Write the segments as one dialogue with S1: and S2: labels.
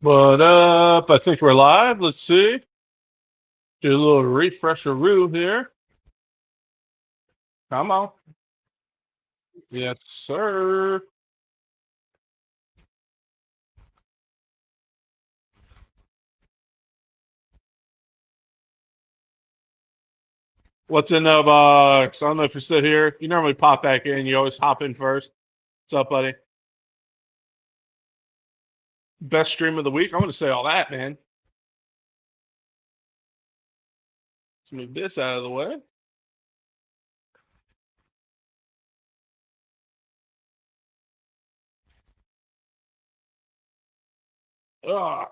S1: What up? I think we're live. Let's see. Do a little refresher-roo here. Come on. Yes, sir. What's in the box? I don't know if you're still here. You normally pop back in. You always hop in first. What's up, buddy? Best stream of the week? I'm going to say all that, man. Let's move this out of the way. Ah.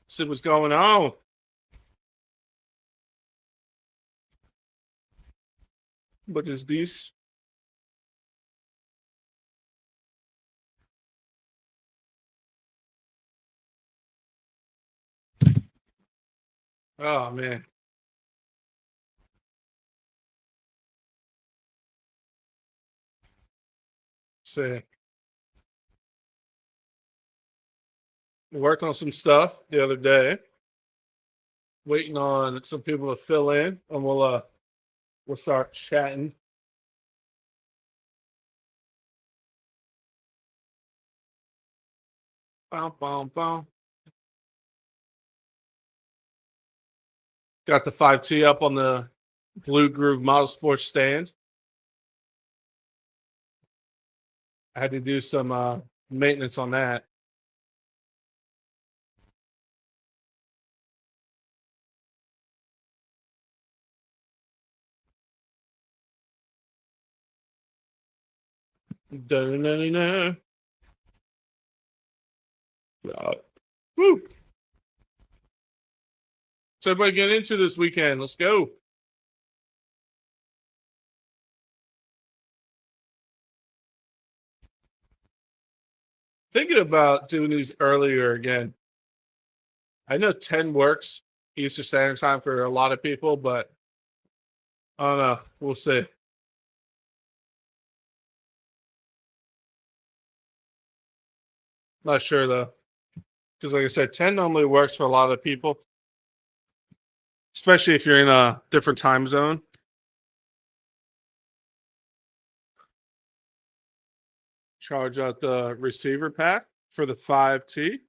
S1: See what's going on. What is this? Oh, man. See. Worked on some stuff the other day. Waiting on some people to fill in, and we'll start chatting. Bow, bow, bow. Got the 5T up on the Blue Groove Motorsports stand. I had to do some maintenance on that. Da-na-na-na. Woo. So everybody get into this weekend. Let's go. Thinking about doing these earlier again. I know 10 works Eastern Standard Time for a lot of people, but I don't know. We'll see. Not sure though. Because like I said, 10 normally works for a lot of people. Especially if you're in a different time zone. Charge out the receiver pack for the 5T.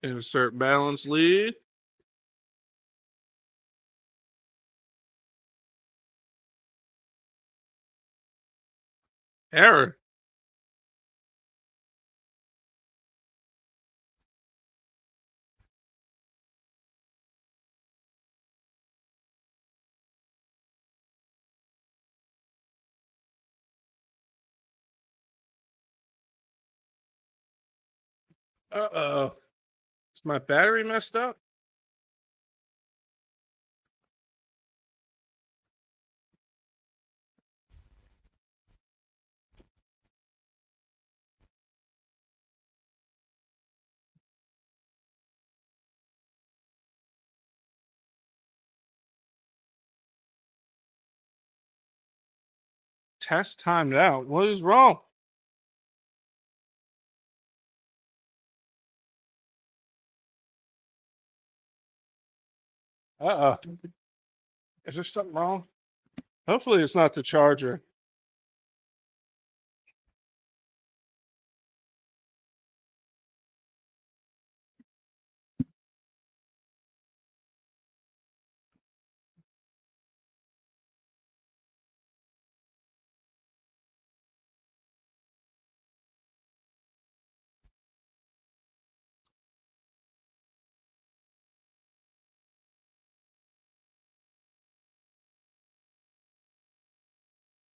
S1: Insert balance lead. Error. Uh-oh. Is my battery messed up? Test timed out. What is wrong? Uh-oh. Is there something wrong? Hopefully it's not the charger.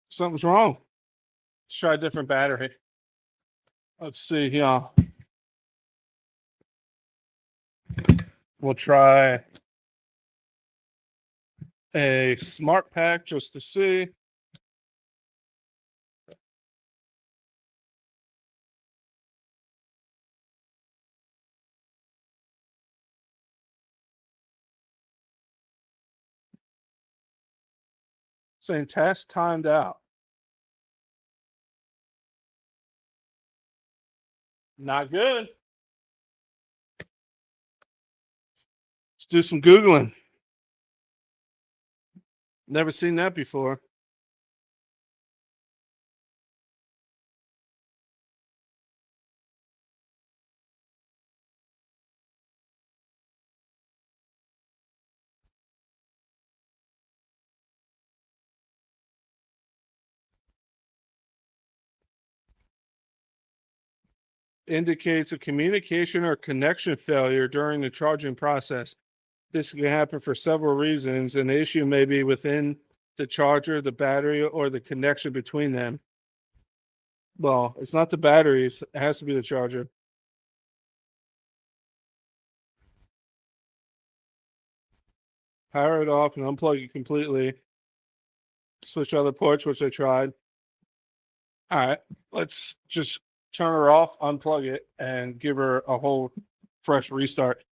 S1: Something's wrong. Let's try a different battery. Let's see here. We'll try a smart pack just to see. saying test timed out. Not good. Let's do some Googling. Never seen that before. Indicates a communication or connection failure during the charging process. This can happen for several reasons, and the issue may be within the charger, the battery, or the connection between them. Well, it's not the batteries, it has to be the charger. Power it off and unplug it completely. Switch other ports, which I tried. All right, let's just turn her off, unplug it, and give her a whole fresh restart.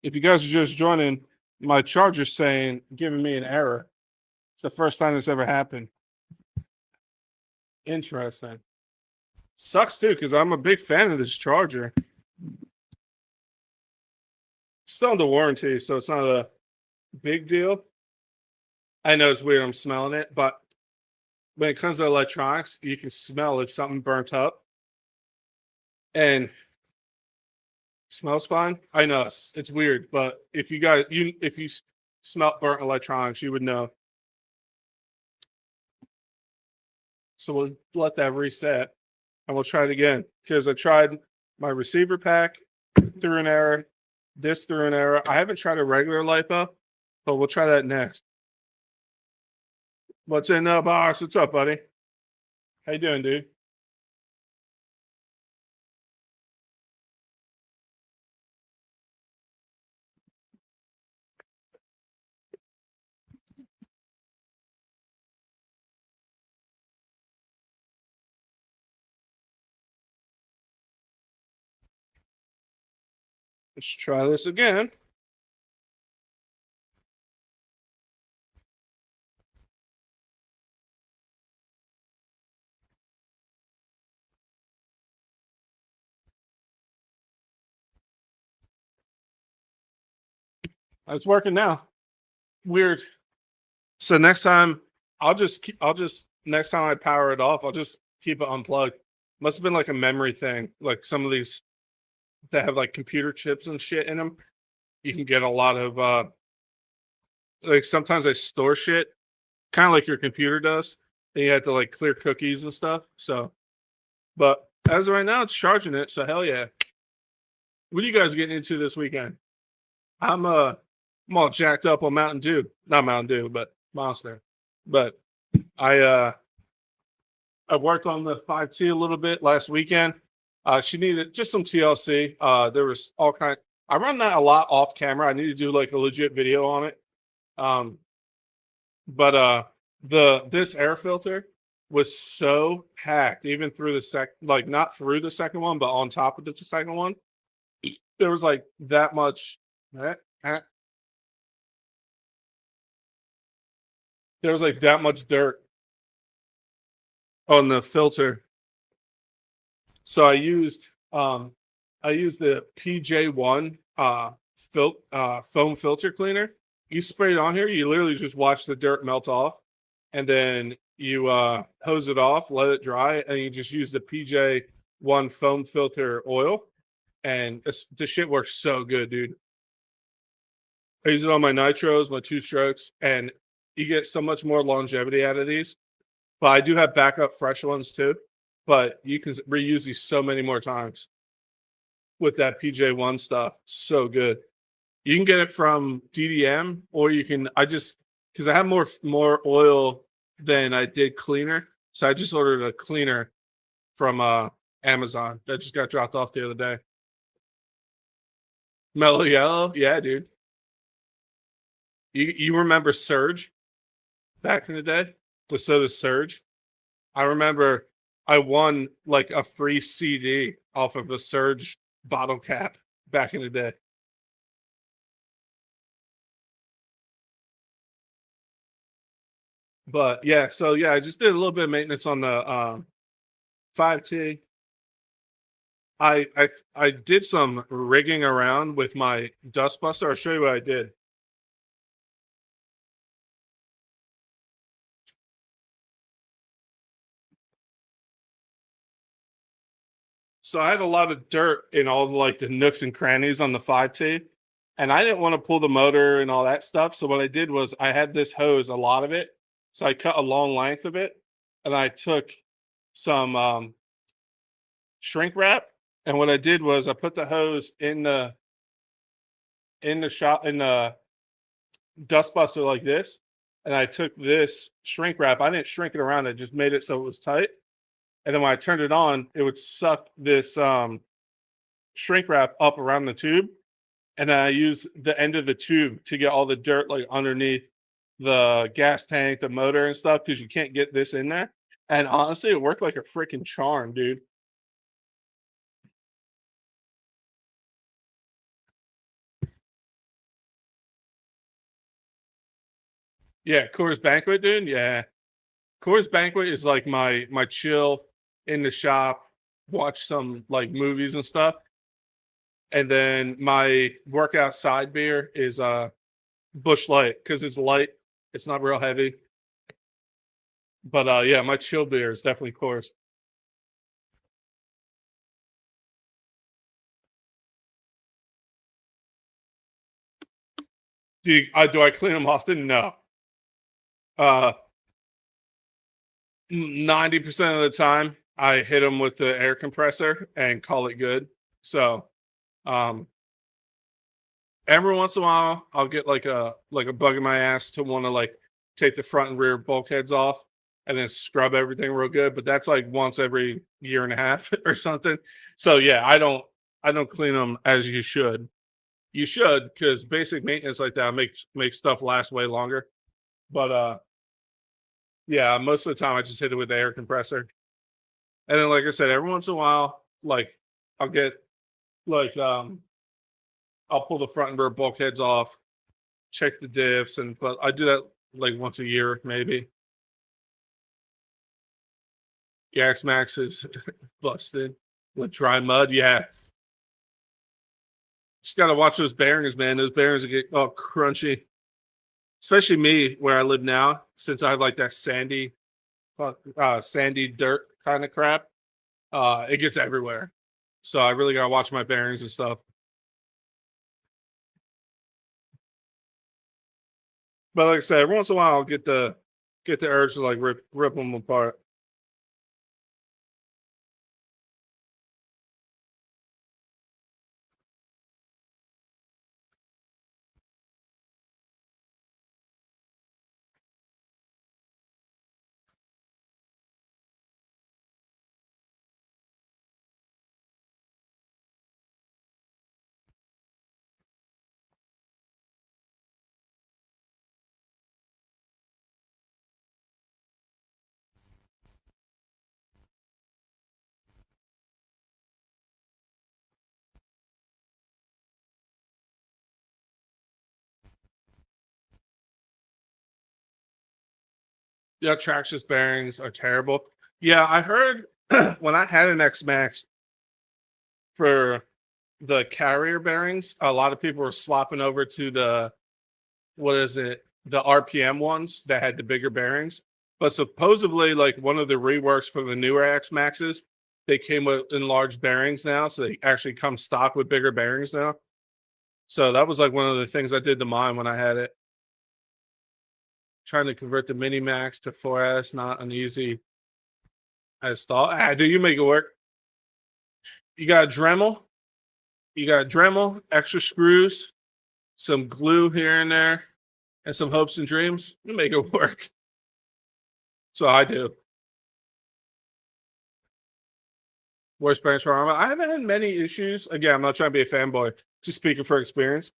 S1: If you guys are just joining, my charger's giving me an error. It's the first time this ever happened. Interesting. Sucks too, because I'm a big fan of this charger. Still under warranty, so it's not a big deal. I know it's weird, I'm smelling it, but when it comes to electronics, you can smell if something burnt up. And it smells fine. I know it's weird, but if you smell burnt electronics, you would know. So we'll let that reset and we'll try it again, because I tried my receiver pack, through an error, this through an error. I haven't tried a regular LiPo, but we'll try that next. What's in the box? What's up, buddy? How you doing, dude? Let's try this again. It's working now. Weird. So next time next time I power it off, I'll just keep it unplugged. Must have been like a memory thing. Like some of these that have like computer chips and shit in them, you can get a lot of like sometimes they store shit, kind of like your computer does. Then you have to like clear cookies and stuff. So, but as of right now, it's charging it. So hell yeah. What are you guys getting into this weekend? I'm all jacked up on Mountain Dew. Not Mountain Dew, but Monster. But I worked on the 5T a little bit last weekend. She needed just some TLC. There was all kind. I run that a lot off camera. I need to do like a legit video on it. But this air filter was so packed, even through not through the second one, but on top of the second one. There was like that much. There was like that much dirt on the filter. So I used the PJ1 foam filter cleaner. You spray it on here, you literally just watch the dirt melt off, and then you hose it off, let it dry, and you just use the PJ1 foam filter oil. And the shit works so good, dude. I use it on my nitros, my 2-strokes, and you get so much more longevity out of these. But I do have backup fresh ones too. But you can reuse these so many more times with that PJ1 stuff. So good. You can get it from DDM, or you can. Because I have more oil than I did cleaner, so I just ordered a cleaner from Amazon that just got dropped off the other day. Mellow Yellow, yeah, dude. You remember Surge back in the day? The soda Surge. I remember I won like a free CD off of a Surge bottle cap back in the day. But yeah, so yeah, I just did a little bit of maintenance on the 5T. I did some rigging around with my dustbuster. I'll show you what I did. So I had a lot of dirt in all like the nooks and crannies on the 5T, and I didn't want to pull the motor and all that stuff. So what I did was I had this hose, a lot of it. So I cut a long length of it, and I took some shrink wrap. And what I did was I put the hose in the shop in the dustbuster like this, and I took this shrink wrap. I didn't shrink it around; I just made it so it was tight. And then when I turned it on, it would suck this shrink wrap up around the tube, and then I use the end of the tube to get all the dirt like underneath the gas tank, the motor, and stuff because you can't get this in there. And honestly, it worked like a freaking charm, dude. Yeah, Coors Banquet, dude. Yeah, Coors Banquet is like my chill in the shop, watch some like movies and stuff. And then my workout side beer is Bush Light because it's light. It's not real heavy. But yeah, my chill beer is definitely Coors. Do I clean them often? No. 90% of the time, I hit them with the air compressor and call it good. So, um, every once in a while, I'll get like a bug in my ass to want to like take the front and rear bulkheads off and then scrub everything real good. But that's like once every year and a half or something. So yeah, I don't clean them as you should. You should because basic maintenance like that makes stuff last way longer. But yeah, most of the time I just hit it with the air compressor. And then like I said, every once in a while, like I'll get like I'll pull the front and rear bulkheads off, check the diffs, and but I do that like once a year, maybe. Gax Max is busted with dry mud. Yeah, just gotta watch those bearings, man. Those bearings get all crunchy, especially me where I live now, since I have like that sandy dirt kind of crap. It gets everywhere, so I really gotta watch my bearings and stuff. But like I said, every once in a while, I'll get the urge to like rip them apart. Yeah, traction bearings are terrible. Yeah, I heard when I had an X Max for the carrier bearings, a lot of people were swapping over to the what is it, the RPM ones that had the bigger bearings. But supposedly, like one of the reworks for the newer X Maxes, they came with enlarged bearings now, so they actually come stock with bigger bearings now. So that was like one of the things I did to mine when I had it. Trying to convert the Mini Max to 4S, not an easy as thought. Do you make it work? You got a Dremel, extra screws, some glue here and there, and some hopes and dreams. You make it work. So I do. Worst bearings for Arma. I haven't had many issues. Again, I'm not trying to be a fanboy, just speaking for experience.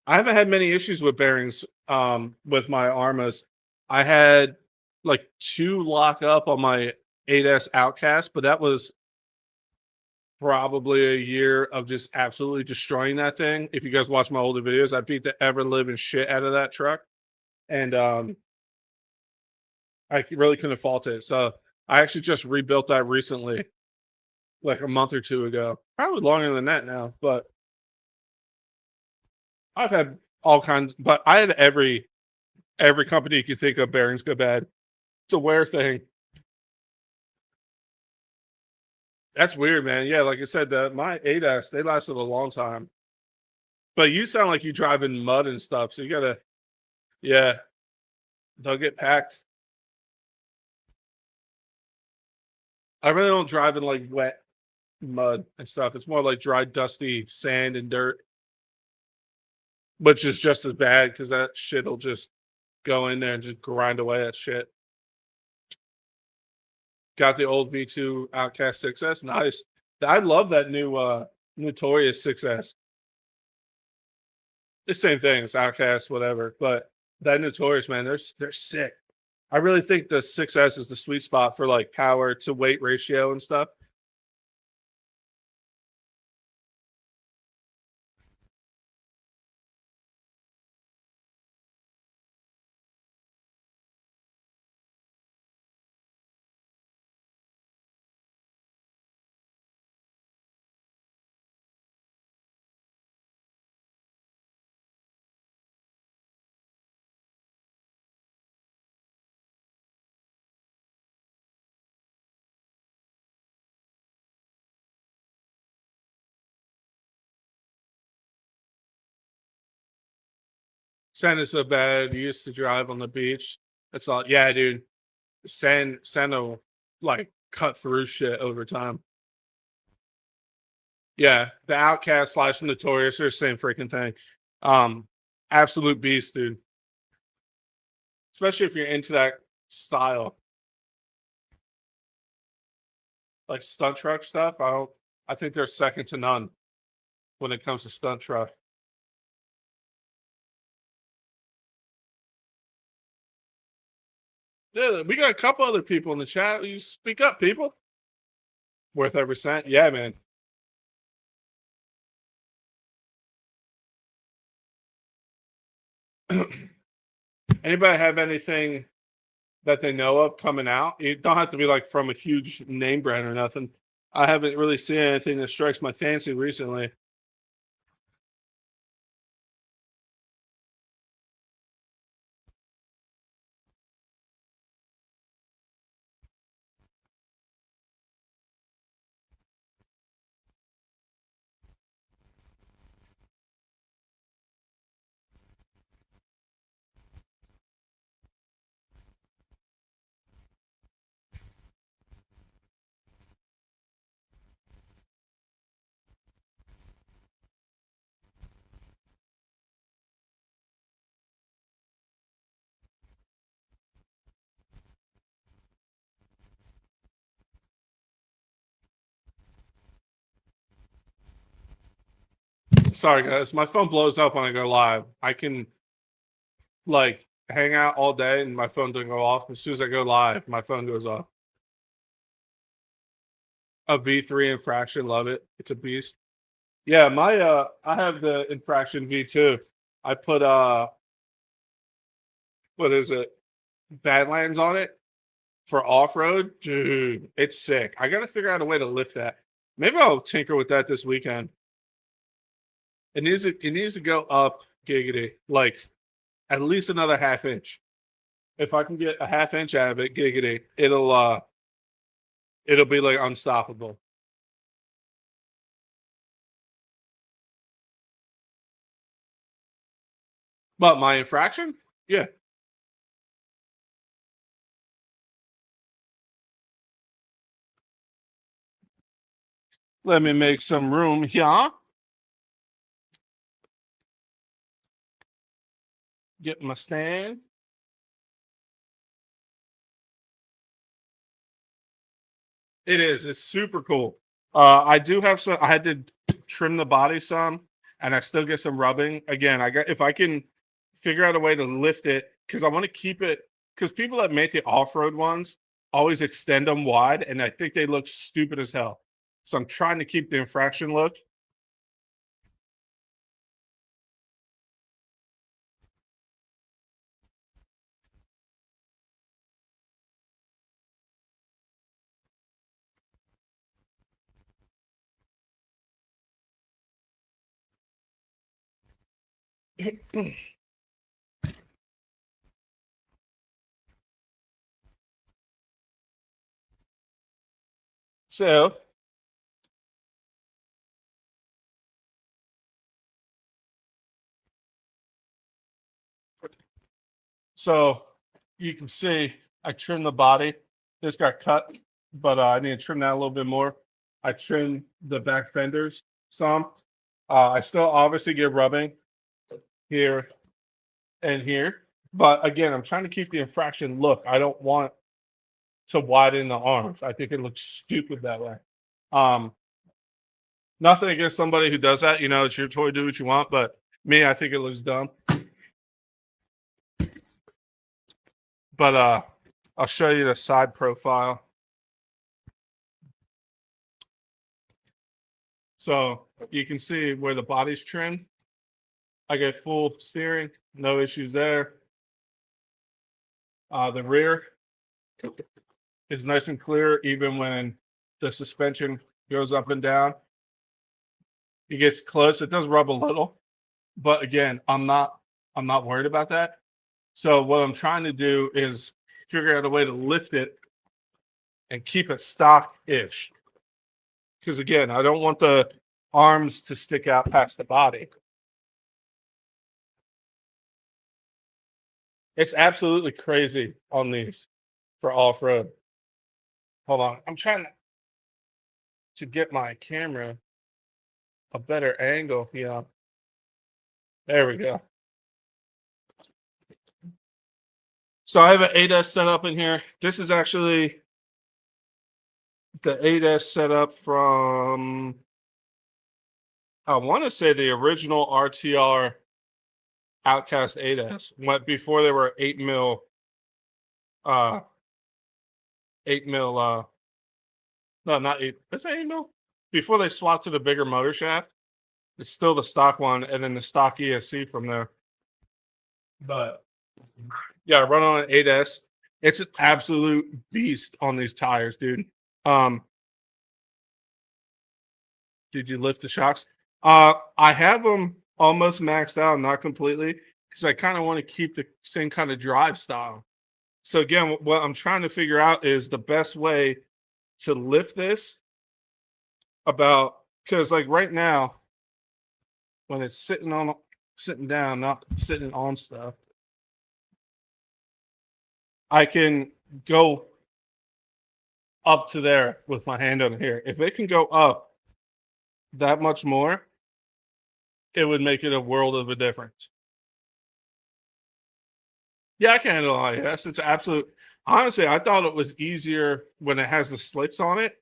S1: I haven't had many issues with bearings with my Armas. I had like two lock up on my 8S Outcast, but that was probably a year of just absolutely destroying that thing. If you guys watch my older videos, I beat the ever living shit out of that truck. And I really couldn't fault it. So I actually just rebuilt that recently, like a month or two ago. Probably longer than that now, but I've had all kinds. But I had every company you could think of bearings go bad. It's a wear thing. That's weird, man. Yeah, like I said, my ADAS they lasted a long time. But you sound like you drive in mud and stuff, so you gotta, yeah, they'll get packed. I really don't drive in like wet mud and stuff. It's more like dry, dusty sand and dirt, which is just as bad because that shit'll just go in there and just grind away at shit. Got the old V2 Outcast 6S. Nice. I love that new Notorious 6S. The same thing as Outcast, whatever. But that Notorious, man, they're sick. I really think the 6S is the sweet spot for like power to weight ratio and stuff. Sand is so bad. You used to drive on the beach. That's all. Yeah, dude. Sand will like cut through shit over time. Yeah, the Outcast slash Notorious are the same freaking thing. Um, absolute beast, dude. Especially if you're into that style, like stunt truck stuff. I don't. I think they're second to none when it comes to stunt truck. Yeah, we got a couple other people in the chat. You speak up, people. Worth every cent. Yeah, man. Anybody have anything that they know of coming out? You don't have to be like from a huge name brand or nothing. I haven't really seen anything that strikes my fancy recently. Sorry, guys. My phone blows up when I go live. I can like hang out all day and my phone doesn't go off. As soon as I go live, my phone goes off. A V3 infraction, love it. It's a beast. Yeah, my I have the infraction V2. I put what is it? Badlands on it for off-road. Dude, it's sick. I gotta figure out a way to lift that. Maybe I'll tinker with that this weekend. It needs to go up giggity, like at least another half inch. If I can get a half inch out of it, giggity, it'll be like unstoppable. But my infraction? Yeah. Let me make some room here. Get my stand. It is. It's super cool. I do have some. I had to trim the body some, and I still get some rubbing. Again, I got if I can figure out a way to lift it because I want to keep it. Because people that make the off-road ones always extend them wide, and I think they look stupid as hell. So I'm trying to keep the infraction look. So, you can see I trimmed the body. This got cut, but I need to trim that a little bit more. I trimmed the back fenders some. I still obviously get rubbing here and here, but again, I'm trying to keep the infraction look. I don't want to widen the arms. I think it looks stupid that way. Um, Nothing against somebody who does that. You know, it's your toy. Do what you want. But me, I think it looks dumb. But I'll show you the side profile. So you can see where the body's trimmed. I get full steering, no issues there. The rear is nice and clear, even when the suspension goes up and down. It gets close. It does rub a little, but again, I'm not worried about that. So what I'm trying to do is figure out a way to lift it and keep it stock-ish. Because again, I don't want the arms to stick out past the body. It's absolutely crazy on these for off-road. Hold on. I'm trying to get my camera a better angle here. There we go. So I have an 8S set up in here. This is actually the 8S setup from, I want to say, the original RTR Outcast 8S, went before they were 8 mil 8 mil no, not 8, is that 8 mil? Before they swapped to the bigger motor shaft. It's still the stock one, and then the stock ESC from there. But yeah, I run on an 8S. It's an absolute beast on these tires, dude. Did you lift the shocks? I have them almost maxed out, not completely, because I kind of want to keep the same kind of drive style. So again, what I'm trying to figure out is the best way to lift this because like right now, when it's sitting down, not sitting on stuff, I can go up to there with my hand on here. If it can go up that much more, it would make it a world of a difference. Yeah, I can handle IS. It's absolute. Honestly, I thought it was easier when it has the slicks on it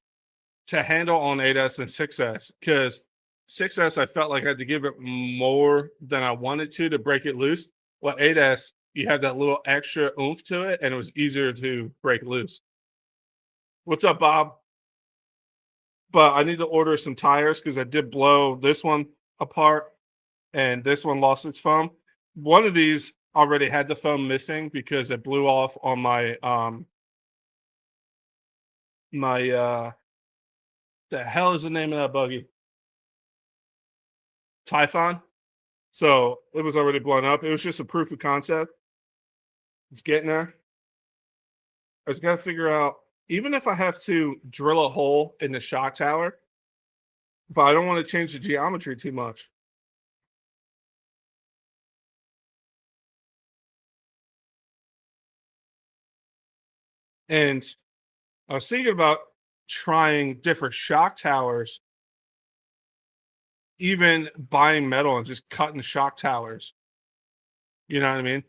S1: to handle on 8S than 6S, because 6S I felt like I had to give it more than I wanted to break it loose. Well, 8S, you had that little extra oomph to it, and it was easier to break loose. What's up, Bob? But I need to order some tires because I did blow this one apart, and this one lost its foam. One of these already had the foam missing because it blew off on my the hell is the name of that buggy? Typhon. So it was already blown up. It was just a proof of concept. It's getting there. I just got to figure out, even if I have to drill a hole in the shock tower, but I don't want to change the geometry too much. And I was thinking about trying different shock towers, even buying metal and just cutting shock towers. You know what I mean?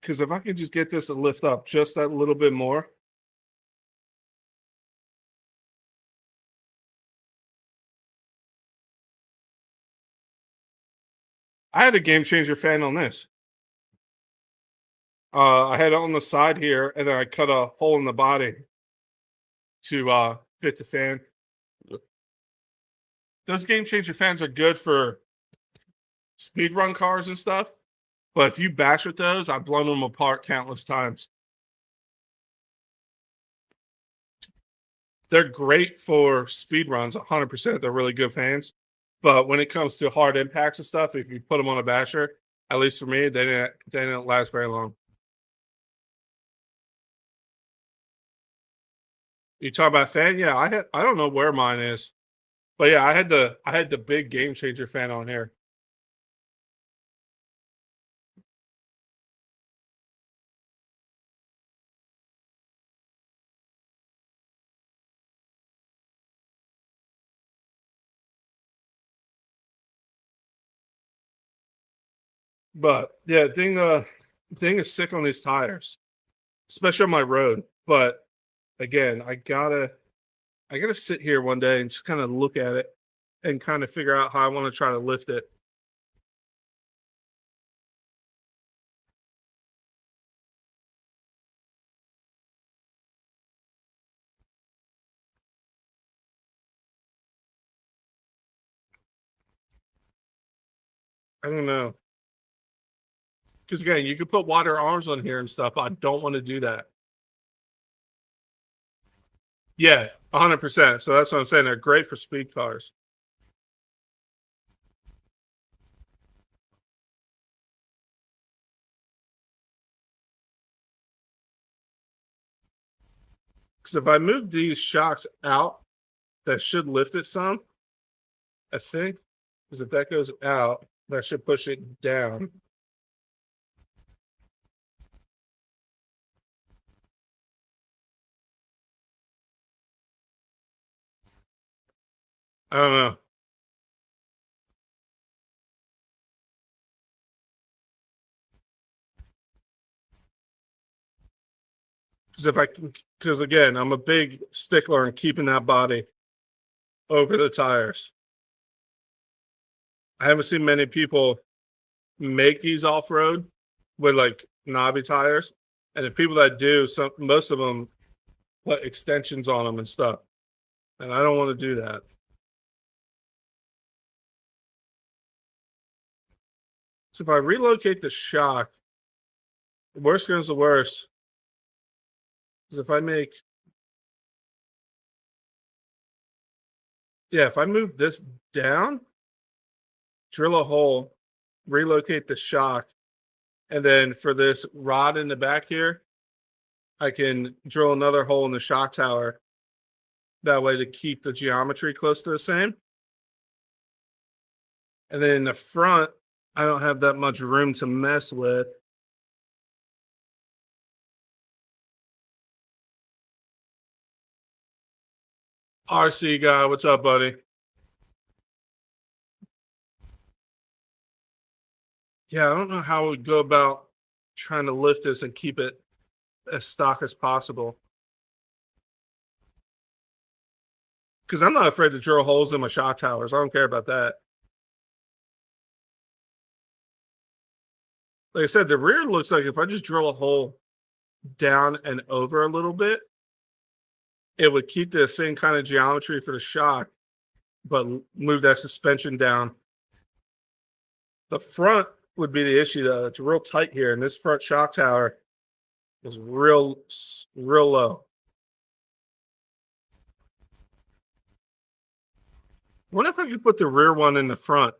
S1: Because if I could just get this to lift up just that little bit more. I had a Game Changer fan on this. I had it on the side here, and then I cut a hole in the body to fit the fan. Those Game Changer fans are good for speed run cars and stuff, but if you bash with those, I've blown them apart countless times. They're great for speed runs, 100%. They're really good fans. But when it comes to hard impacts and stuff, if you put them on a basher, at least for me, they didn't last very long. You talk about fan? Yeah, I don't know where mine is. But yeah, I had the big game changer fan on here. But yeah, thing is sick on these tires, especially on my road. But again, I gotta sit here one day and just kind of look at it and kind of figure out how I want to try to lift it. I don't know. Because again, you could put wider arms on here and stuff. I don't want to do that. Yeah, 100%. So that's what I'm saying. They're great for speed cars. Because if I move these shocks out, that should lift it some. I think. Because if that goes out, that should push it down. I don't know. Because again, I'm a big stickler on keeping that body over the tires. I haven't seen many people make these off road with like knobby tires, and the people that do, most of them put extensions on them and stuff, and I don't want to do that. So if I relocate the shock, the worst comes to worst is if I make, yeah, if I move this down, drill a hole, relocate the shock, and then for this rod in the back here, I can drill another hole in the shock tower. That way to keep the geometry close to the same. And then in the front, I don't have that much room to mess with. RC guy, what's up, buddy? Yeah, I don't know how we go about trying to lift this and keep it as stock as possible. Because I'm not afraid to drill holes in my shock towers. I don't care about that. Like I said, the rear looks like if I just drill a hole down and over a little bit, it would keep the same kind of geometry for the shock, but move that suspension down. The front would be the issue, though. It's real tight here, and this front shock tower is real low. What if I could put the rear one in the front?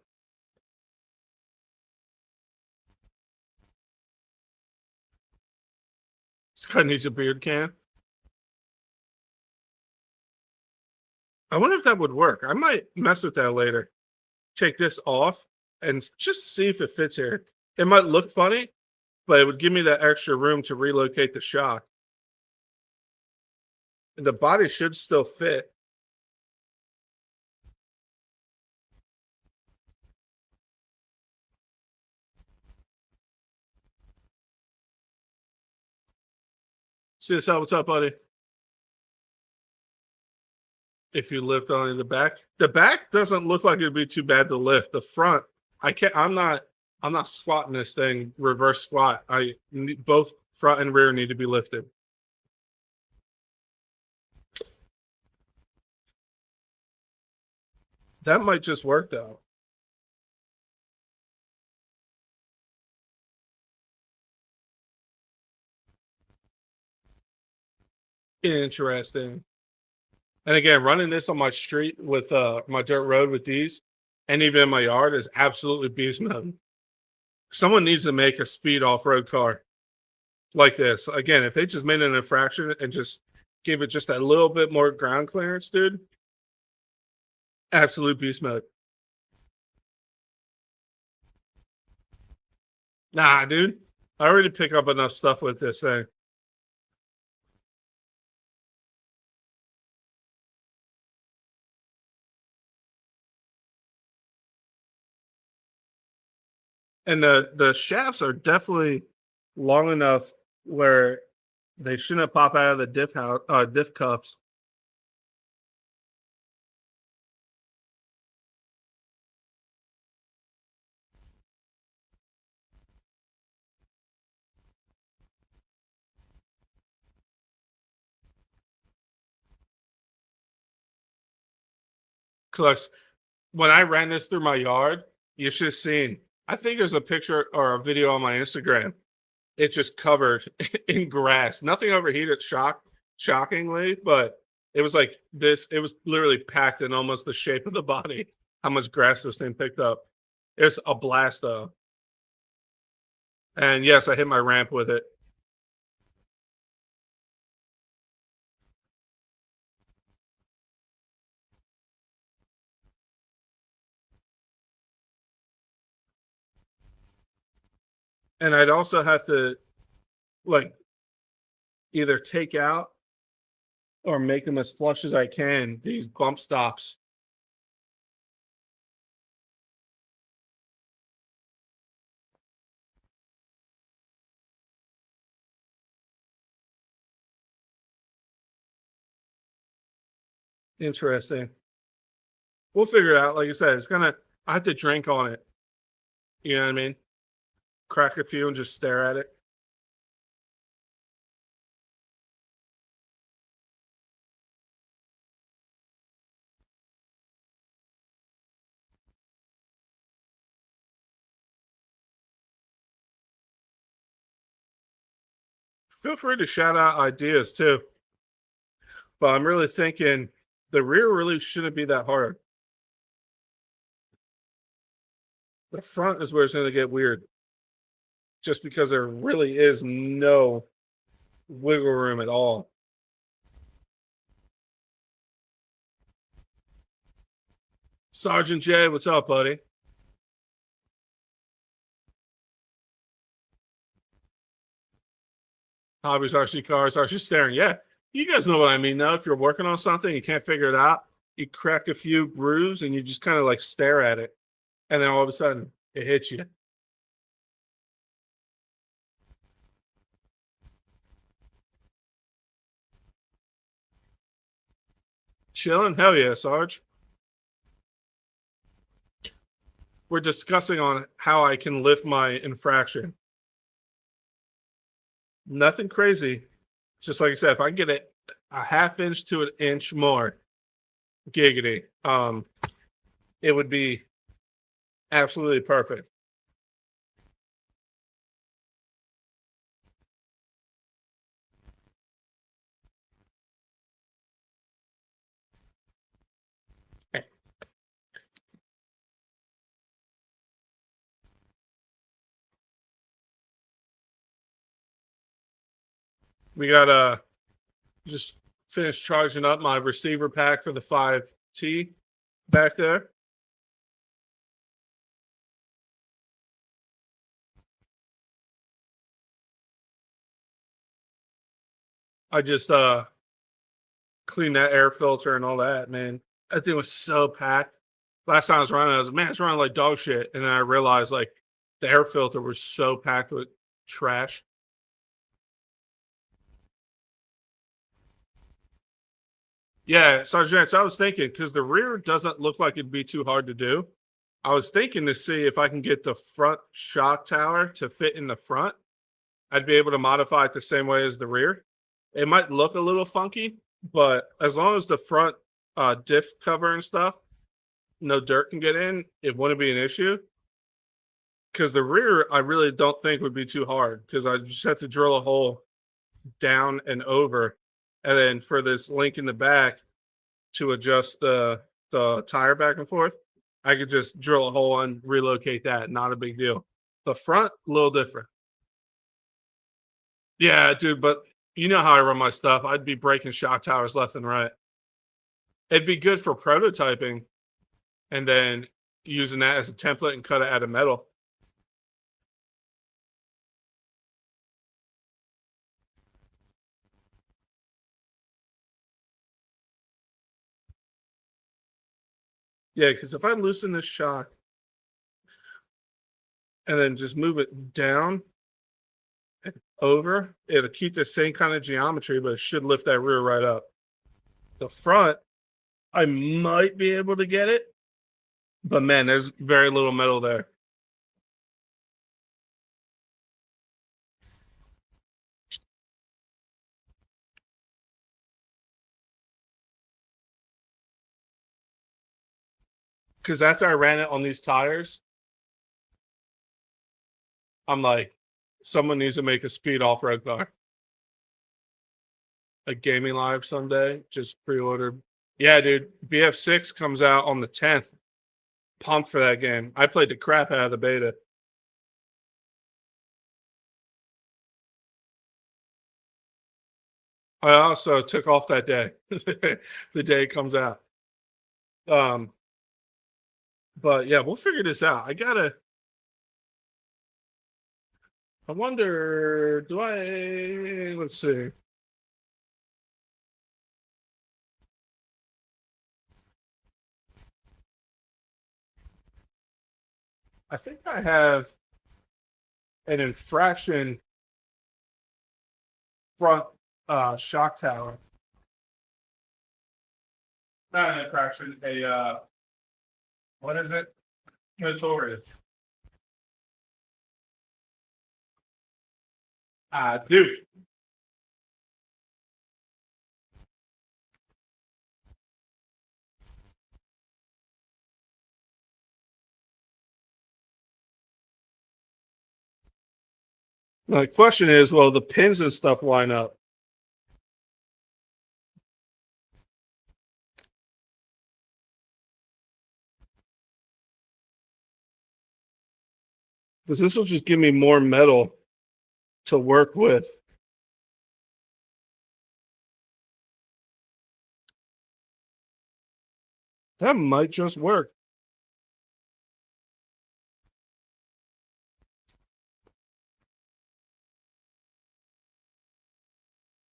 S1: This guy needs a beard can. I wonder if that would work. I might mess with that later. Take this off and just see if it fits here. It might look funny, but it would give me that extra room to relocate the shock. And the body should still fit. See this out? What's up, buddy? If you lift on the back doesn't look like it'd be too bad to lift. The front, I can't. I'm not squatting this thing reverse squat. Both front and rear need to be lifted. That might just work though. Interesting. And again, running this on my street with my dirt road with these, and even in my yard is absolutely beast mode. Someone needs to make a speed off-road car like this. Again, if they just made an infraction and just gave it just a little bit more ground clearance, dude, absolute beast mode. Nah, dude. I already pick up enough stuff with this thing. And the shafts are definitely long enough where they shouldn't pop out of the diff cups. Cause when I ran this through my yard, you should have seen. I think there's a picture or a video on my Instagram. It's just covered in grass. Nothing overheated, shockingly, but it was like this. It was literally packed in almost the shape of the body. How much grass this thing picked up. It's a blast, though. And yes, I hit my ramp with it. And I'd also have to like either take out or make them as flush as I can, these bump stops. Interesting. We'll figure it out. Like I said, I have to drink on it. You know what I mean? Crack a few and just stare at it. Feel free to shout out ideas too. But I'm really thinking the rear really shouldn't be that hard. The front is where it's going to get weird. Just because there really is no wiggle room at all. Sergeant Jay, what's up, buddy? Hobbies, RC cars, RC staring. Yeah, you guys know what I mean, though. If you're working on something, you can't figure it out, you crack a few grooves and you just kind of like stare at it. And then all of a sudden, it hits you. Chilling? Hell yeah, Sarge. We're discussing on how I can lift my infraction. Nothing crazy. Just like I said, if I can get it a half inch to an inch more, giggity, it would be absolutely perfect. We got just finished charging up my receiver pack for the 5T back there. I just cleaned that air filter and all that, man. That thing was so packed. Last time I was running, I was like, man, it's running like dog shit. And then I realized like the air filter was so packed with trash. Yeah, Sergeant, so I was thinking because the rear doesn't look like it'd be too hard to do. I was thinking to see if I can get the front shock tower to fit in the front. I'd be able to modify it the same way as the rear. It might look a little funky, but as long as the front diff cover and stuff, no dirt can get in, it wouldn't be an issue. Because the rear, I really don't think would be too hard because I just have to drill a hole down and over. And then for this link in the back to adjust the tire back and forth, I could just drill a hole and relocate that. Not a big deal. The front, a little different. Yeah, dude, but you know how I run my stuff. I'd be breaking shock towers left and right. It'd be good for prototyping and then using that as a template and cut it out of metal. Yeah, because if I loosen this shock and then just move it down and over, it'll keep the same kind of geometry, but it should lift that rear right up. The front, I might be able to get it, but man, there's very little metal there. Because after I ran it on these tires, I'm like, someone needs to make a speed off-road car. A gaming live someday, just pre-ordered. Yeah, dude, BF6 comes out on the 10th. Pumped for that game. I played the crap out of the beta. I also took off that day, the day it comes out. But yeah, we'll figure this out. I wonder, let's see. I think I have an infraction front shock tower. Not an infraction, what is it? Notorious. Dude. My question is, well, the pins and stuff line up. Because this will just give me more metal to work with. That might just work.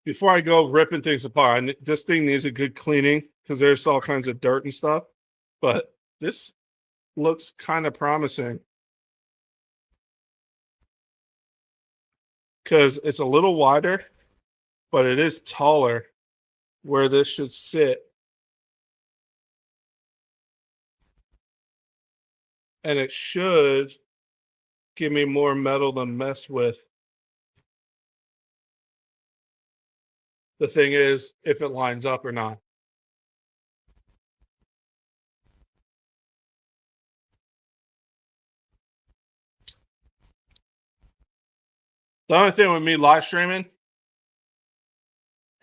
S1: Before I go ripping things apart, this thing needs a good cleaning because there's all kinds of dirt and stuff. But this looks kind of promising because it's a little wider, but it is taller where this should sit. And it should give me more metal to mess with. The thing is, if it lines up or not. The only thing with me live streaming,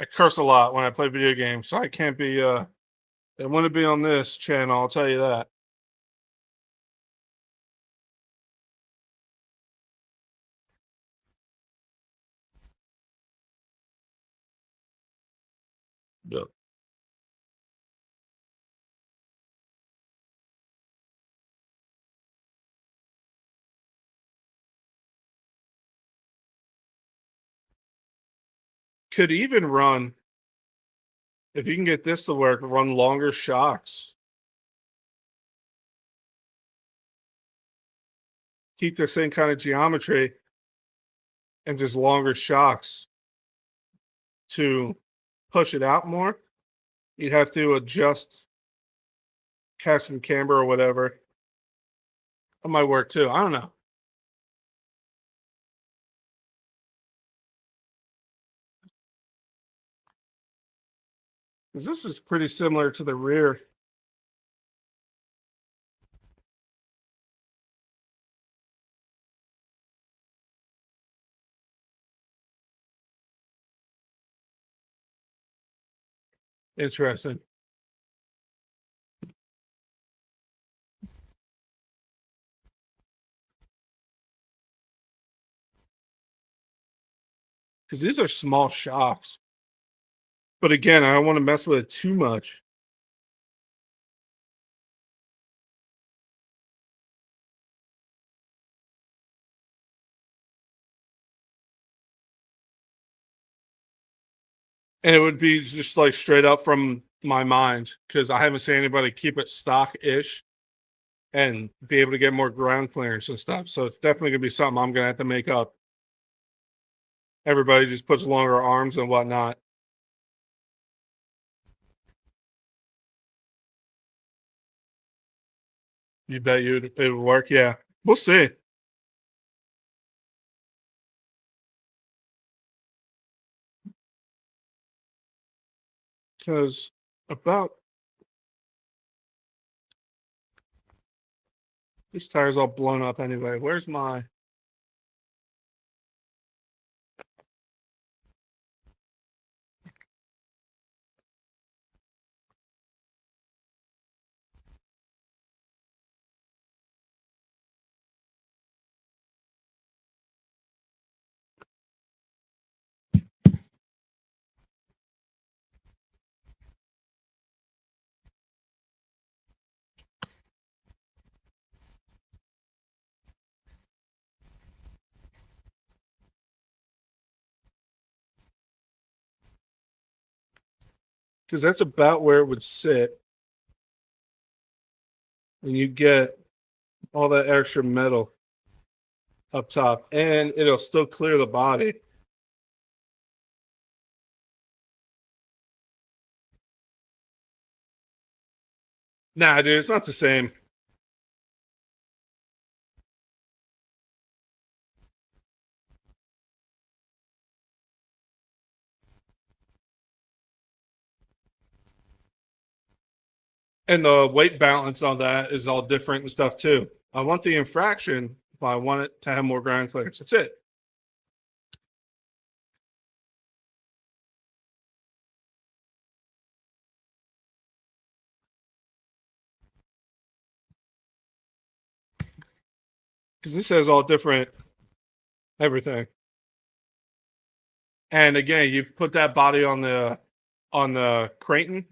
S1: I curse a lot when I play video games, so I can't be it wouldn't be on this channel, I'll tell you that. Yep. Could even run, if you can get this to work, run longer shocks. Keep the same kind of geometry and just longer shocks to push it out more. You'd have to adjust cast and camber or whatever. That might work too. I don't know. Because this is pretty similar to the rear. Interesting. because these are small shocks. But again, I don't want to mess with it too much. And it would be just like straight up from my mind because I haven't seen anybody keep it stock ish and be able to get more ground clearance and stuff. So it's definitely gonna be something I'm gonna have to make up. Everybody just puts longer arms and whatnot. You bet it would work. Yeah, we'll see. Because about this tire's all blown up anyway. Where's my? Because that's about where it would sit, and you get all that extra metal up top, and it'll still clear the body. Nah, dude, it's not the same. And the weight balance on that is all different and stuff too. I want the infraction, but I want it to have more ground clearance. That's it. Because this has all different everything. And again, you've put that body on the Creighton,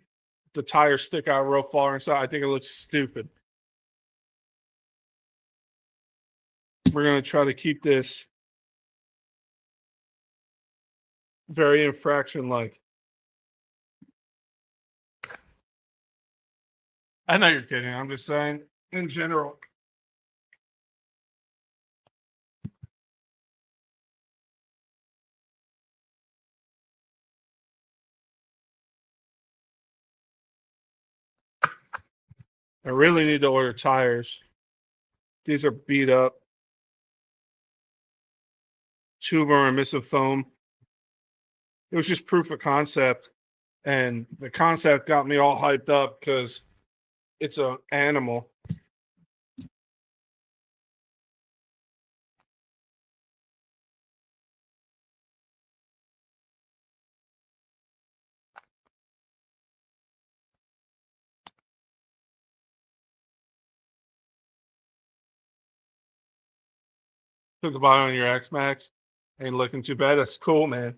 S1: the tires stick out real far inside. I think it looks stupid. We're gonna try to keep this very infraction like. I know you're kidding. I'm just saying in general. I really need to order tires. These are beat up. 2 of them are missing foam. It was just proof of concept. And the concept got me all hyped up because it's an animal. Took the body on your X Max. Ain't looking too bad. That's cool, man.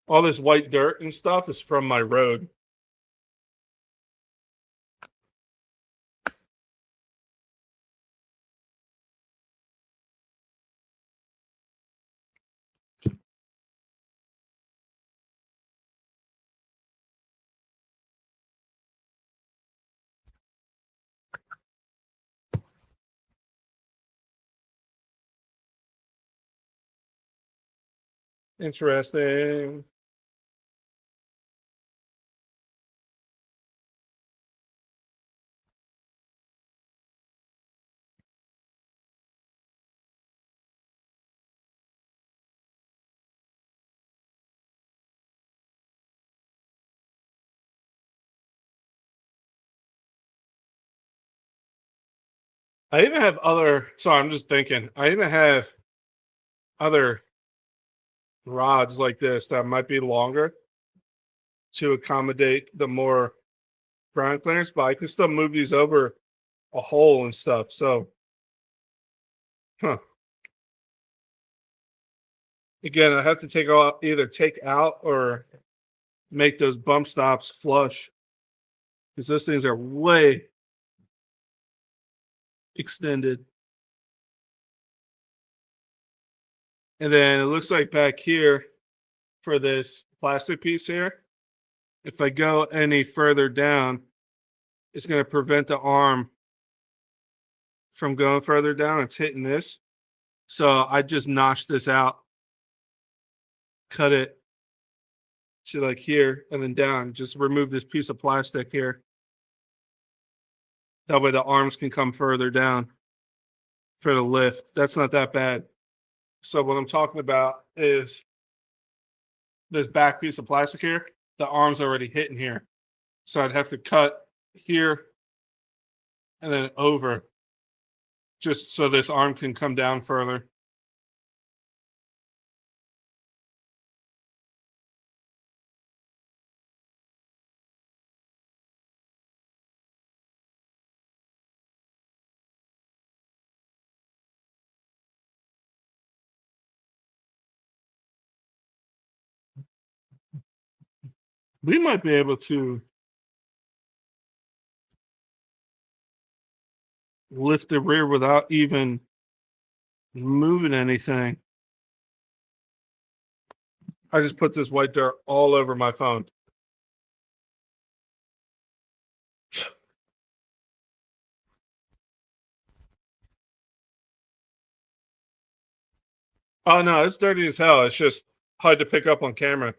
S1: All this white dirt and stuff is from my road. Interesting. I even have other. Sorry, I'm just thinking. I even have other rods like this that might be longer to accommodate the more ground clearance, but I can still move these over a hole and stuff. So, again, I have to either take out or make those bump stops flush because those things are way extended. And then it looks like back here for this plastic piece here, if I go any further down, it's going to prevent the arm from going further down. It's hitting this. So I just notched this out, cut it to like here and then down. Just remove this piece of plastic here. That way the arms can come further down for the lift. That's not that bad. So what I'm talking about is this back piece of plastic here. The arm's already hitting here. So I'd have to cut here and then over just so this arm can come down further. We might be able to lift the rear without even moving anything. I just put this white dirt all over my phone. Oh no, it's dirty as hell. It's just hard to pick up on camera.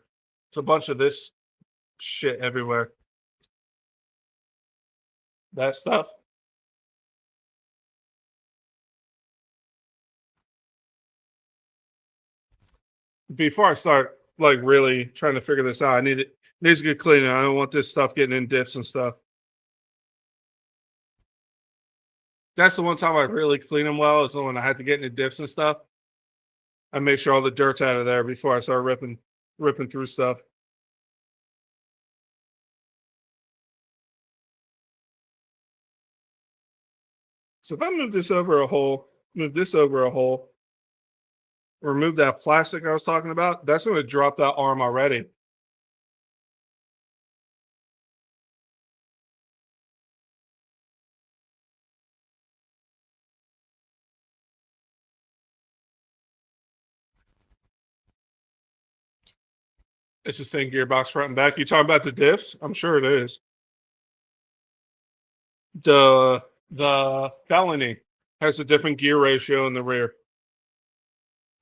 S1: It's a bunch of this shit everywhere. That stuff. Before I start like really trying to figure this out, I need it needs to get cleaner. I don't want this stuff getting in dips and stuff. That's the one time I really clean them well, is when I had to get into dips and stuff. I make sure all the dirt's out of there before I start ripping through stuff. So if I move this over a hole, remove that plastic I was talking about, that's going to drop that arm already. It's the same gearbox front and back. You talking about the diffs? I'm sure it is. The Felony has a different gear ratio in the rear.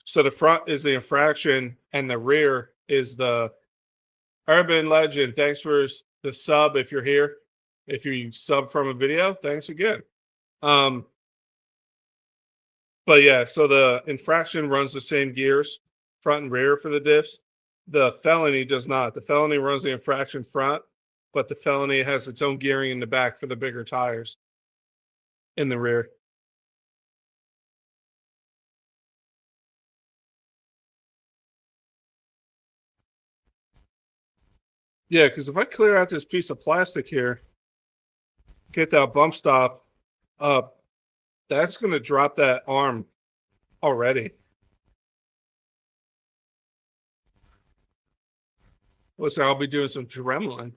S1: So the front is the infraction and the rear is the Urban Legend. Thanks for the sub if you're here. If you sub from a video, thanks again. But yeah, so the infraction runs the same gears, front and rear for the diffs. The Felony does not. The Felony runs the infraction front, but the Felony has its own gearing in the back for the bigger tires in the rear. Yeah, because if I clear out this piece of plastic here, get that bump stop up, that's going to drop that arm already. Listen, I'll be doing some Dremel.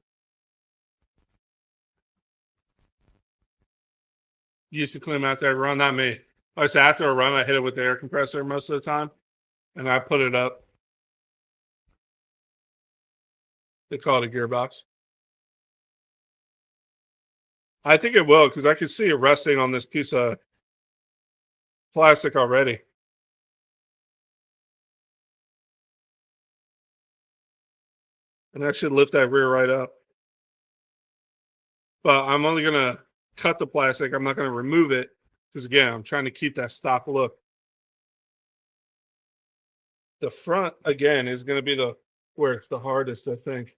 S1: Used to clean them after I run, not me. I say after a run, I hit it with the air compressor most of the time, and I put it up. They call it a gearbox. I think it will, because I can see it resting on this piece of plastic already. And that should lift that rear right up. But I'm only going to cut the plastic. I'm not going to remove it, because again, I'm trying to keep that stock look. The front, again, is going to be where it's the hardest, I think.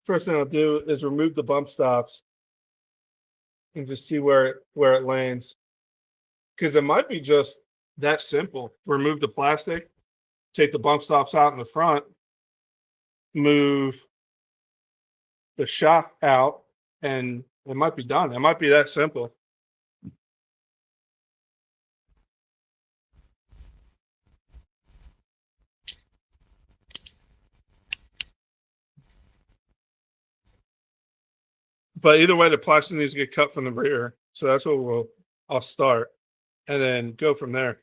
S1: First thing I'll do is remove the bump stops and just see where it lands. Because it might be just that simple. Remove the plastic, take the bump stops out in the front, move the shock out, and it might be done. It might be that simple. But either way, the plastic needs to get cut from the rear. So that's what I'll start and then go from there.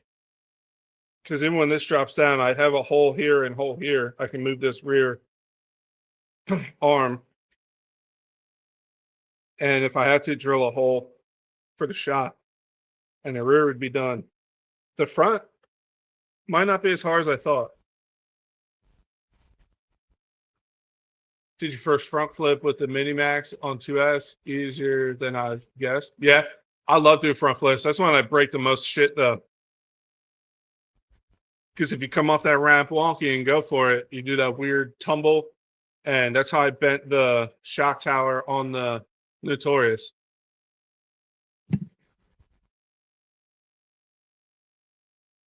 S1: Because even when this drops down, I have a hole here and hole here. I can move this rear arm. And if I had to drill a hole for the shot, and the rear would be done. The front might not be as hard as I thought. Did your first front flip with the Mini Max on 2S easier than I guessed? Yeah, I love doing front flips. That's when I break the most shit though. Because if you come off that ramp wonky and go for it, you do that weird tumble. And that's how I bent the shock tower on the Notorious.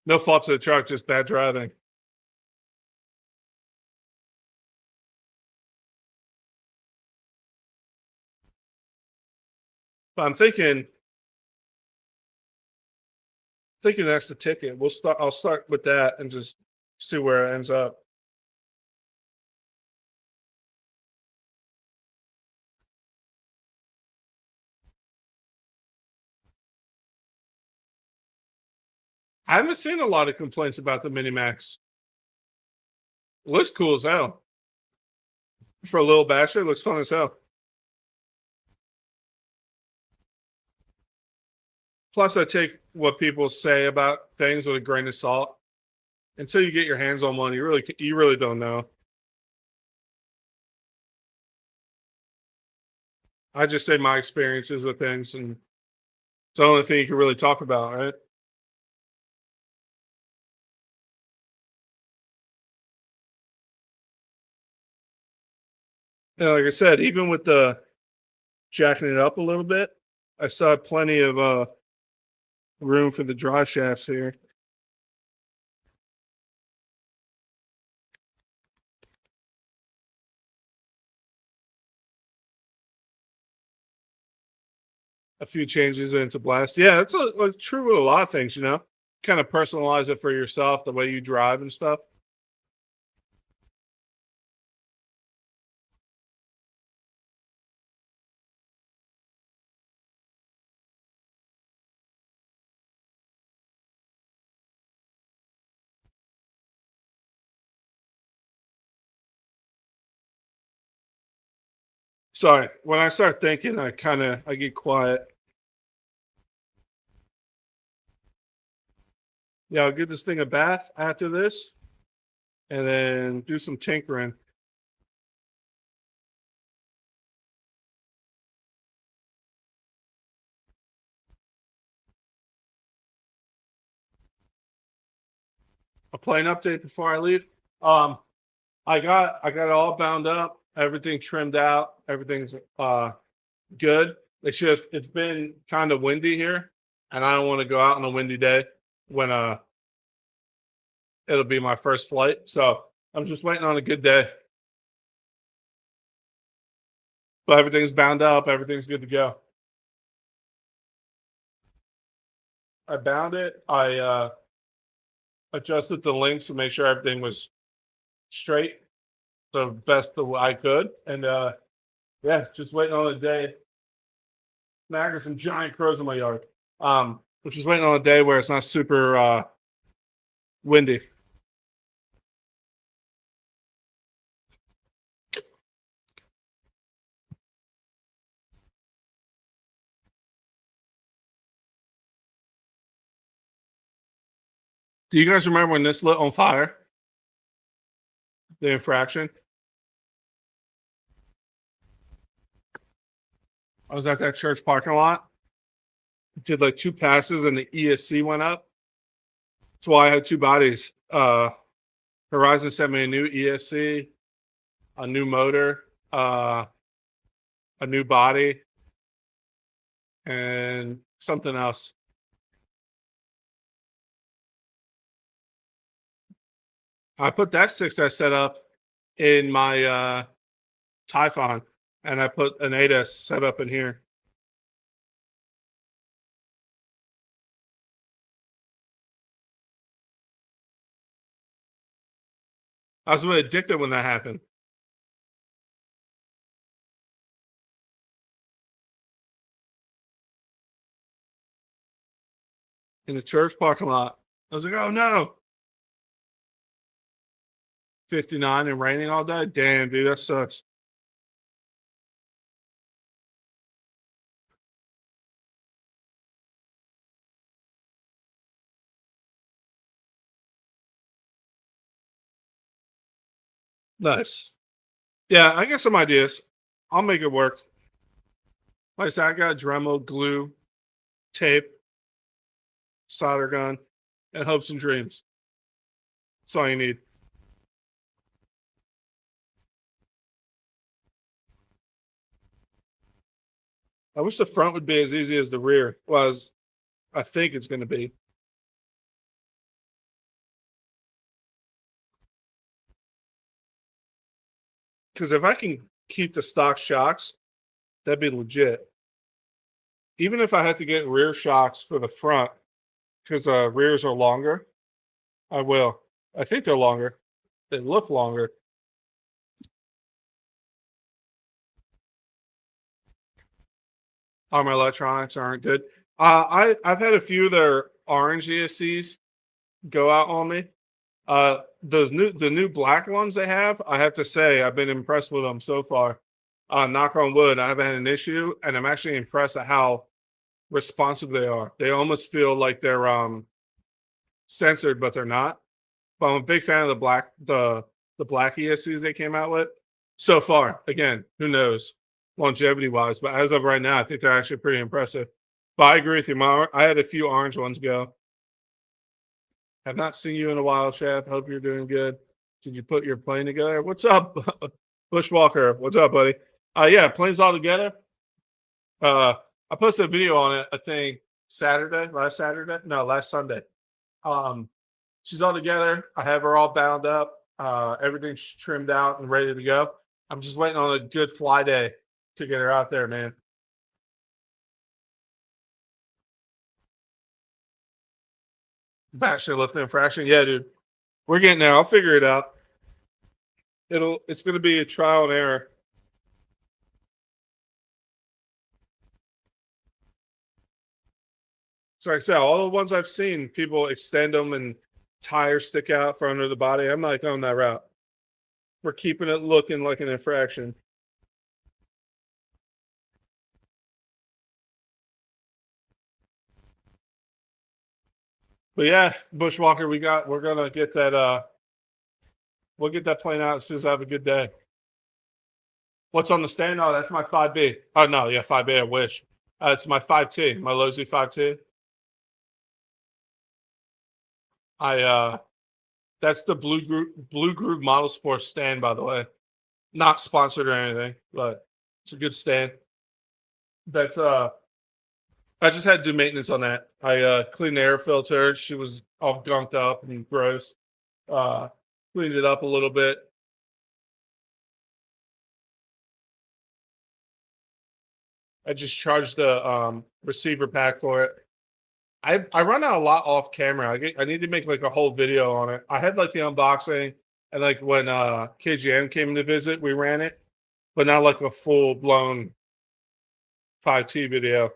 S1: No fault to the truck, just bad driving. But I'm thinking that's the ticket. I'll start with that and just see where it ends up. I haven't seen a lot of complaints about the Mini Max. It looks cool as hell. For a little basher, it looks fun as hell. Plus, I take what people say about things with a grain of salt. Until you get your hands on one, you really don't know. I just say my experiences with things, and it's the only thing you can really talk about, right? Yeah, like I said, even with the jacking it up a little bit, I still have plenty of room for the drive shafts here. A few changes into blast. Yeah, it's true with a lot of things, you know. Kind of personalize it for yourself, the way you drive and stuff. Sorry, when I start thinking, I get quiet. Yeah, I'll give this thing a bath after this, and then do some tinkering. A plane update before I leave. Um, I got it all bound up, everything trimmed out, everything's good. It's been kind of windy here, and I don't want to go out on a windy day when it'll be my first flight. So I'm just waiting on a good day. But everything's bound up, everything's good to go. I bound it. I adjusted the links to make sure everything was straight the best that I could. And yeah, just waiting on a day. Now I got some giant crows in my yard. Which is waiting on a day where it's not super windy. Do you guys remember when this lit on fire? The infraction? I was at that church parking lot. Did like 2 passes and the ESC went up. That's why I had 2 bodies. Horizon sent me a new ESC, a new motor, a new body, and something else. I put that 6S setup in my Typhon. and I put an ADAS setup in here. I was really addicted when that happened. In the church parking lot. I was like, oh no. 59 and raining all day. Damn, dude, that sucks. Nice. Yeah, I got some ideas. I'll make it work. Like I said, I got Dremel, glue, tape, solder gun, and hopes and dreams. That's all you need. I wish the front would be as easy as the rear was. I think it's going to be. Because if I can keep the stock shocks, that'd be legit. Even if I had to get rear shocks for the front, because the rears are longer, I will. I think they're longer. They look longer. All my electronics aren't good. I've had a few of their orange ESCs go out on me. The new black ones they have, I have to say, I've been impressed with them so far. Knock on wood, I haven't had an issue, and I'm actually impressed at how responsive they are. They almost feel like they're censored, but they're not. But I'm a big fan of the black ESCs they came out with so far. Again, who knows longevity wise, but as of right now, I think they're actually pretty impressive. But I agree with you. I had a few orange ones go. Have not seen you in a while, Chef. Hope you're doing good. Did you put your plane together? What's up, Bushwalker? What's up, buddy? Yeah, plane's all together. I posted a video on it, I think last Sunday. She's all together. I have her all bound up. Everything's trimmed out and ready to go. I'm just waiting on a good fly day to get her out there, man. Bachelor lifting and fraction. Yeah, dude. We're getting there. I'll figure it out. It's gonna be a trial and error. So like I said, all the ones I've seen, people extend them and tires stick out from under the body. I'm not going that route. We're keeping it looking like an infraction. But yeah, Bushwalker, we're gonna get that we'll get that plane out as soon as I have a good day. What's on the stand? Oh, that's my 5B. Oh no, yeah, 5B, I wish. It's my 5T, my Losi 5T. That's the Blue Groove Model Sports stand, by the way. Not sponsored or anything, but it's a good stand. That's I just had to do maintenance on that. I cleaned the air filter. She was all gunked up and gross. Cleaned it up a little bit. I just charged the receiver pack for it. I run out a lot off camera. I need to make like a whole video on it. I had like the unboxing and like when KGM came to visit, we ran it, but not like a full blown 5T video.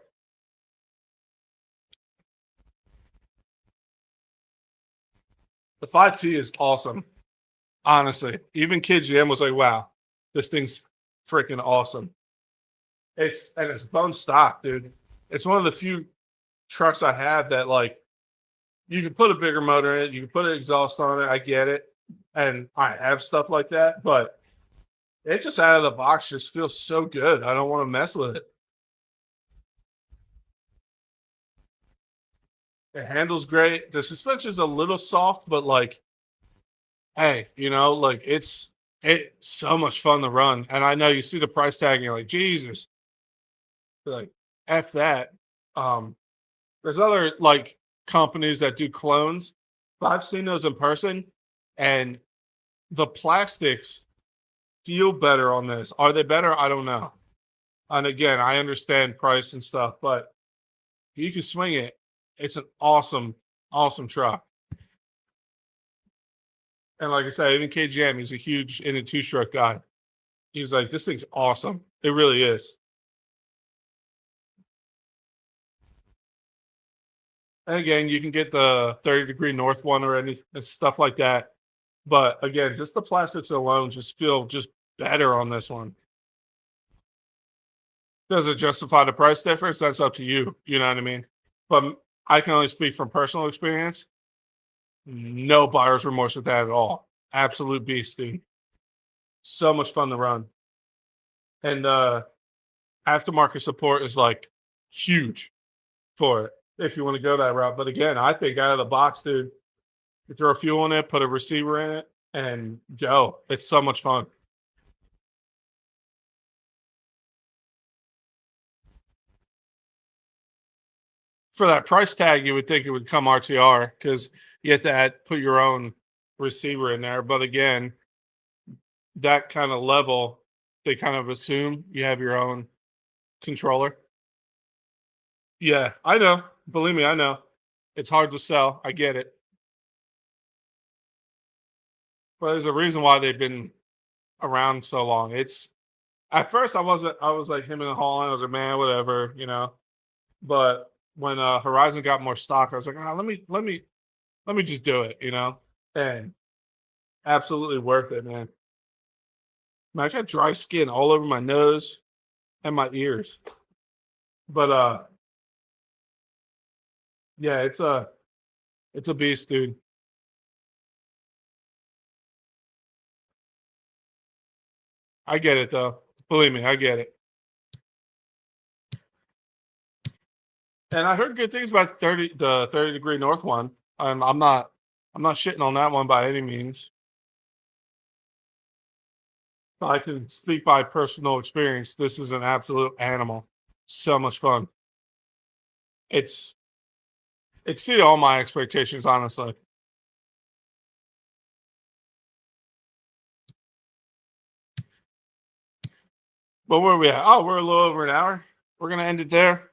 S1: The 5T is awesome. Honestly, even KGM was like, wow, this thing's freaking awesome. It's bone stock, dude. It's one of the few trucks I have that like you can put a bigger motor in it, you can put an exhaust on it. I get it, and I have stuff like that, but it just out of the box just feels so good. I don't want to mess with it. It handles great. The suspension's a little soft, but like, hey, like it's so much fun to run. And I know you see the price tag and you're like, Jesus, like F that. There's other like companies that do clones, but I've seen those in person and the plastics feel better on this. Are they better? I don't know. And again, I understand price and stuff, but if you can swing it, it's an awesome, awesome truck. And like I said, even KGM, he's a huge in a two-stroke guy. He was like, this thing's awesome. It really is. And again, you can get the 30-degree north one or any stuff like that. But again, just the plastics alone just feel just better on this one. Does it justify the price difference? That's up to you. You know what I mean? But I can only speak from personal experience. No buyer's remorse with that at all. Absolute beast, dude. So much fun to run. And aftermarket support is like huge for it if you want to go that route. But again, I think out of the box, dude, you throw fuel in it, put a receiver in it, and go. It's so much fun. For that price tag, you would think it would come RTR because you have to put your own receiver in there. But again, that kind of level, they kind of assume you have your own controller. Yeah, I know. Believe me, I know. It's hard to sell. I get it. But there's a reason why they've been around so long. It's at first I was like him and Holland. I was like, man, whatever, you know. But when Horizon got more stock, I was like, let me just do it, you know. And absolutely worth it, man. Man, I got dry skin all over my nose and my ears. But yeah, it's a beast, dude. I get it though. Believe me, I get it. And I heard good things about the 30-degree north one. I'm not shitting on that one by any means. But I can speak by personal experience. This is an absolute animal. So much fun. It's exceeded all my expectations, honestly. But where are we at? Oh, we're a little over an hour. We're gonna end it there.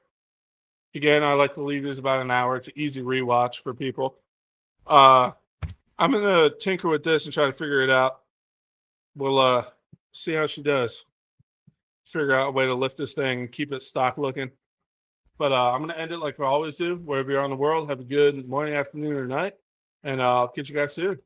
S1: Again, I like to leave this about an hour. It's an easy rewatch for people. I'm gonna tinker with this and try to figure it out. We'll see how she does. Figure out a way to lift this thing and keep it stock looking. But I'm gonna end it like I always do. Wherever you're on the world, have a good morning, afternoon, or night. And I'll catch you guys soon.